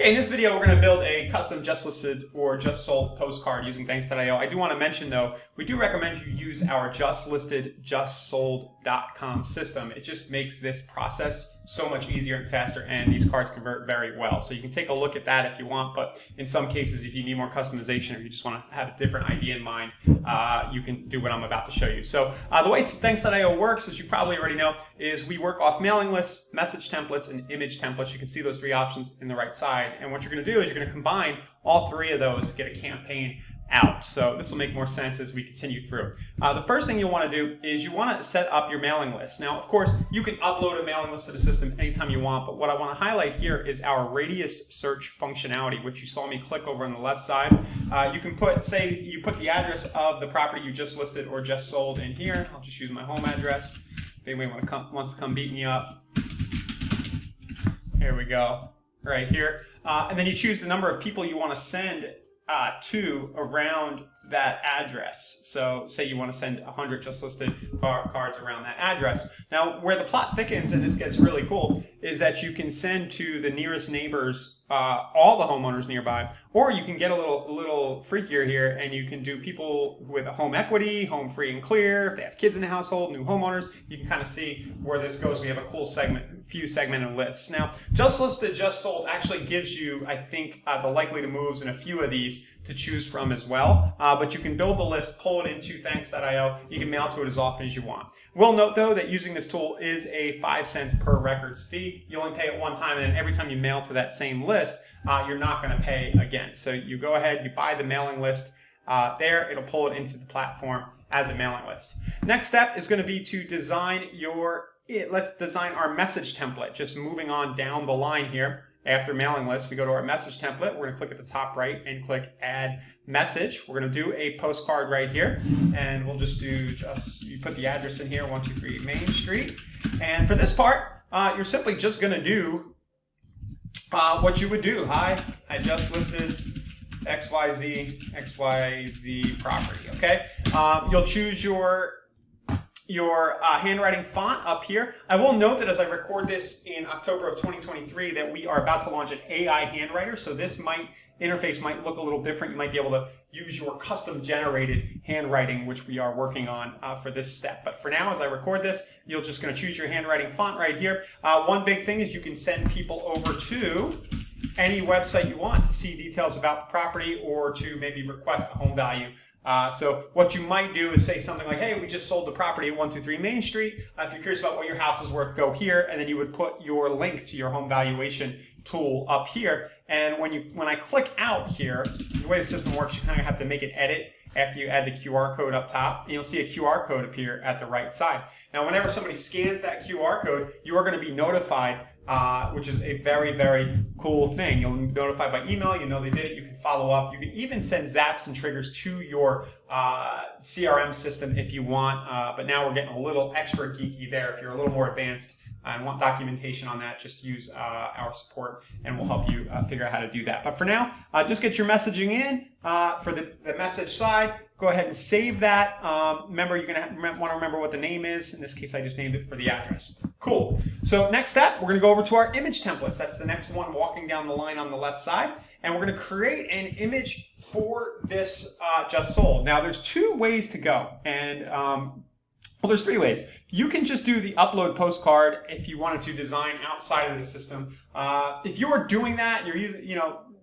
Okay, in this video, we're going to build a custom just listed or just sold postcard using thanks.io. I do want to mention, though, we do recommend you use our just listed, justsold.com system. It just makes this process so much easier and faster, and these cards convert very well. So you can take a look at that if you want, but in some cases, if you need more customization or you just want to have a different idea in mind, you can do what I'm about to show you. So the way thanks.io works, as you probably already know, is we work off mailing lists, message templates, and image templates. You can see those three options in the right side. And what you're going to do is you're going to combine all three of those to get a campaign out. So this will make more sense as we continue through. The first thing you'll want to do is you want to set up your mailing list. Now, of course, you can upload a mailing list to the system anytime you want, but what I want to highlight here is our radius search functionality, which you saw me click over on the left side. You can put, say, you put the address of the property you just listed or just sold in here. I'll just use my home address. If anybody wants to come beat me up, here we go, right here. And then you choose the number of people you want to send to around that address. So say you want to send 100 just listed cards around that address. Now, where the plot thickens, and this gets really cool, is that you can send to the nearest neighbors, all the homeowners nearby, or you can get a little freakier here, and you can do people with a home equity, home free and clear, if they have kids in the household, new homeowners. You can kind of see where this goes. We have a cool few segmented lists. Now, just listed, just sold actually gives you, I think, the likely to moves in a few of these to choose from as well. But you can build the list, pull it into thanks.io. You can mail to it as often as you want. We'll note, though, that using this tool is a 5 cents per records fee. You only pay it one time, and then every time you mail to that same list, you're not going to pay again. So you go ahead, you buy the mailing list there. It'll pull it into the platform as a mailing list. Next step is going to be to design let's design our message template. Just moving on down the line here. After mailing list, we go to our message template. We're going to click at the top right and click add message. We're going to do a postcard right here, and we'll just do you put the address in here, 123 Main Street. And for this part, you're simply just going to do what you would do. Hi, I just listed XYZ property. Okay, you'll choose your handwriting font up here. I will note that as I record this in October of 2023 that we are about to launch an AI handwriter, so this interface might look a little different. You might be able to use your custom generated handwriting, which we are working on for this step. But for now, as I record this, you're just going to choose your handwriting font right here. One big thing is you can send people over to any website you want to see details about the property or to maybe request a home value. So what you might do is say something like, hey, we just sold the property at 123 Main Street. If you're curious about what your house is worth, go here. And then you would put your link to your home valuation tool up here. And when I click out here, the way the system works, you kind of have to make an edit after you add the QR code up top. And you'll see a QR code appear at the right side. Now, whenever somebody scans that QR code, you are going to be notified, which is a very, very cool thing. You'll be notified by email. You know they did it. You can follow up. You can even send zaps and triggers to your CRM system if you want. But now we're getting a little extra geeky there. If you're a little more advanced and want documentation on that, just use our support and we'll help you figure out how to do that. But for now, just get your messaging in for the message side. Go ahead and save that. Remember, you're going to want to remember what the name is. In this case, I just named it for the address. Cool. So next step, we're going to go over to our image templates. That's the next one walking down the line on the left side. And we're going to create an image for this just sold. Now, there's two ways to go. And well, there's three ways. You can just do the upload postcard if you wanted to design outside of the system. If you're doing that, you're using,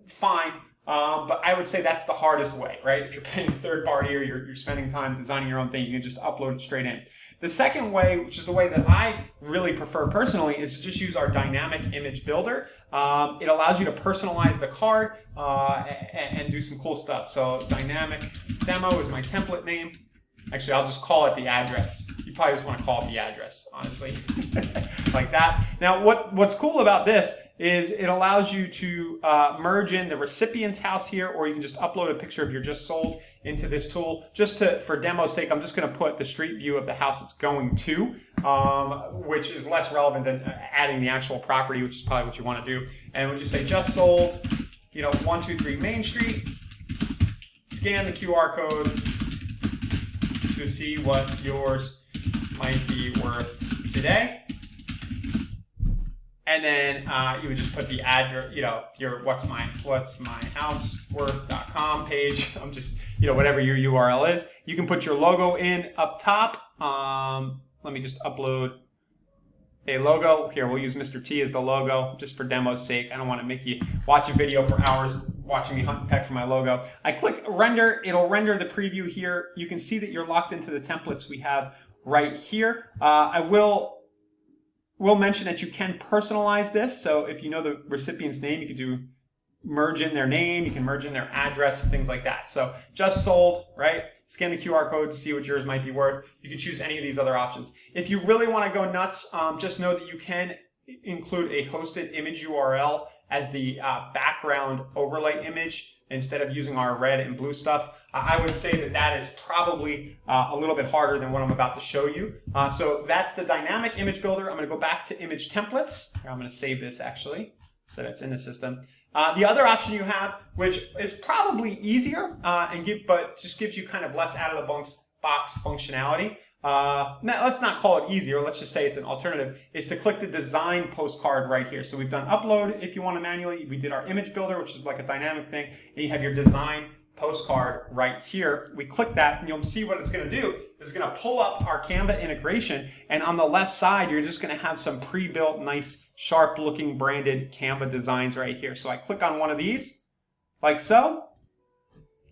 fine. But I would say that's the hardest way, right? If you're paying a third party or you're spending time designing your own thing, you can just upload it straight in. The second way, which is the way that I really prefer personally, is to just use our dynamic image builder. It allows you to personalize the card and do some cool stuff. So dynamic demo is my template name. Actually, I'll just call it the address. You probably just want to call it the address, honestly, like that. Now, what's cool about this is it allows you to merge in the recipient's house here, or you can just upload a picture of your just sold into this tool. For demo's sake, I'm just going to put the street view of the house it's going to, which is less relevant than adding the actual property, which is probably what you want to do. And we'll just say just sold, 123 Main Street. Scan the QR code to see what yours might be worth today. And then you would just put the address, your what's my house worth.com page. I'm just, whatever your URL is. You can put your logo in up top. Let me just upload a logo. Here, we'll use Mr. T as the logo just for demo's sake. I don't want to make you watch a video for hours watching me hunt and peck for my logo. I click render. It'll render the preview here. You can see that you're locked into the templates we have right here. I will mention that you can personalize this. So if you know the recipient's name, you can merge in their name, you can merge in their address, things like that. So just sold, right? Scan the QR code to see what yours might be worth. You can choose any of these other options. If you really want to go nuts, just know that you can include a hosted image URL as the background overlay image instead of using our red and blue stuff. I would say that is probably a little bit harder than what I'm about to show you. So that's the dynamic image builder. I'm going to go back to image templates. I'm going to save this actually so that it's in the system. The other option you have, which is probably easier but just gives you kind of less out of the box functionality. Let's not call it easier. Let's just say it's an alternative, is to click the design postcard right here. So we've done upload if you want to manually. We did our image builder, which is like a dynamic thing. And you have your design postcard right here. We click that and you'll see what it's going to do. It's going to pull up our Canva integration. And on the left side, you're just going to have some pre-built, nice, sharp looking branded Canva designs right here. So I click on one of these like so.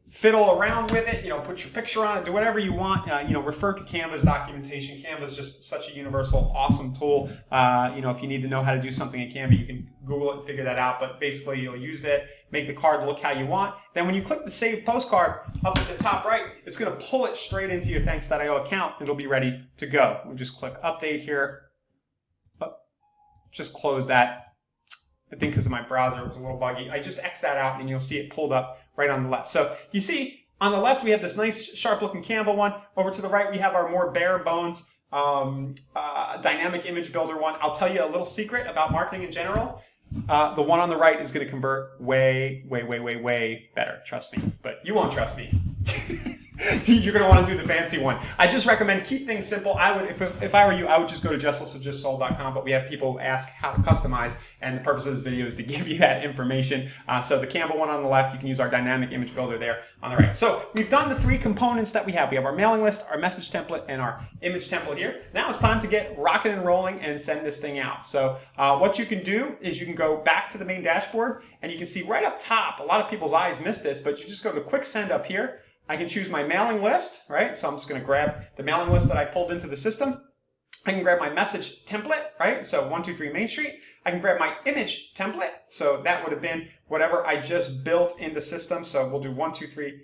Fiddle around with it, put your picture on it, do whatever you want. Refer to Canva's documentation. Canva is just such a universal, awesome tool. If you need to know how to do something in Canva, you can Google it and figure that out. But basically, you'll use it, make the card look how you want. Then when you click the Save Postcard up at the top right, it's going to pull it straight into your Thanks.io account. It'll be ready to go. We'll just click Update here. Just close that. I think because of my browser, it was a little buggy. I just X that out and you'll see it pulled up right on the left. So you see on the left, we have this nice sharp looking Canva one. Over to the right, we have our more bare bones dynamic image builder one. I'll tell you a little secret about marketing in general. The one on the right is going to convert way, way, way, way, way better. Trust me, but you won't trust me. You're going to want to do the fancy one. I just recommend keep things simple. I would, if I were you, I would just go to justlessofjustsold.com, but we have people ask how to customize, and the purpose of this video is to give you that information. So the Canva one on the left, you can use our dynamic image builder there on the right. So we've done the three components that we have. We have our mailing list, our message template, and our image template here. Now it's time to get rocking and rolling and send this thing out. So what you can do is you can go back to the main dashboard, and you can see right up top, a lot of people's eyes miss this, but you just go to quick send up here. I can choose my mailing list, right? So I'm just going to grab the mailing list that I pulled into the system. I can grab my message template, right? So 123 Main Street. I can grab my image template. So that would have been whatever I just built in the system. So we'll do 123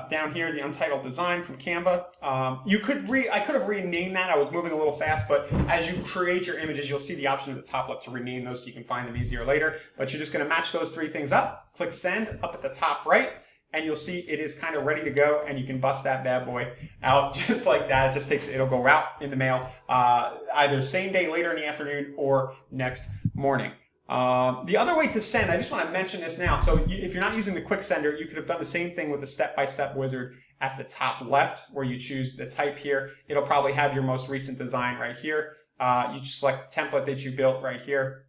down here, the untitled design from Canva. I could have renamed that. I was moving a little fast, but as you create your images, you'll see the option at the top left to rename those so you can find them easier later. But you're just going to match those three things up. Click send up at the top right. And you'll see it is kind of ready to go, and you can bust that bad boy out just like that. It just it'll go out in the mail either same day, later in the afternoon, or next morning. The other way to send, I just want to mention this now. So if you're not using the quick sender, you could have done the same thing with the step-by-step wizard at the top left, where you choose the type here. It'll probably have your most recent design right here. You just select the template that you built right here.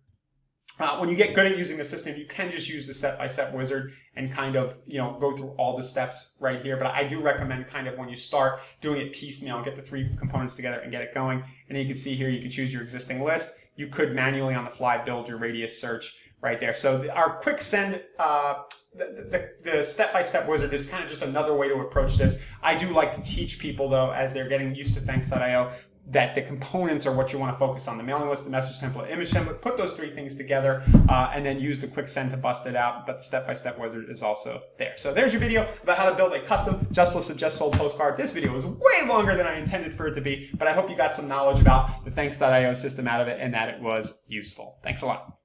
When you get good at using the system, you can just use the step-by-step wizard and kind of, go through all the steps right here. But I do recommend kind of when you start doing it piecemeal, get the three components together and get it going. And then you can see here, you can choose your existing list. You could manually on the fly build your radius search right there. So our quick send, the step-by-step wizard is kind of just another way to approach this. I do like to teach people though, as they're getting used to Thanks.io, that the components are what you want to focus on. The mailing list, the message template, image template, put those three things together and then use the quick send to bust it out. But the step-by-step wizard is also there. So there's your video about how to build a custom Just Listed, Just Sold postcard. This video was way longer than I intended for it to be, but I hope you got some knowledge about the Thanks.io system out of it and that it was useful. Thanks a lot.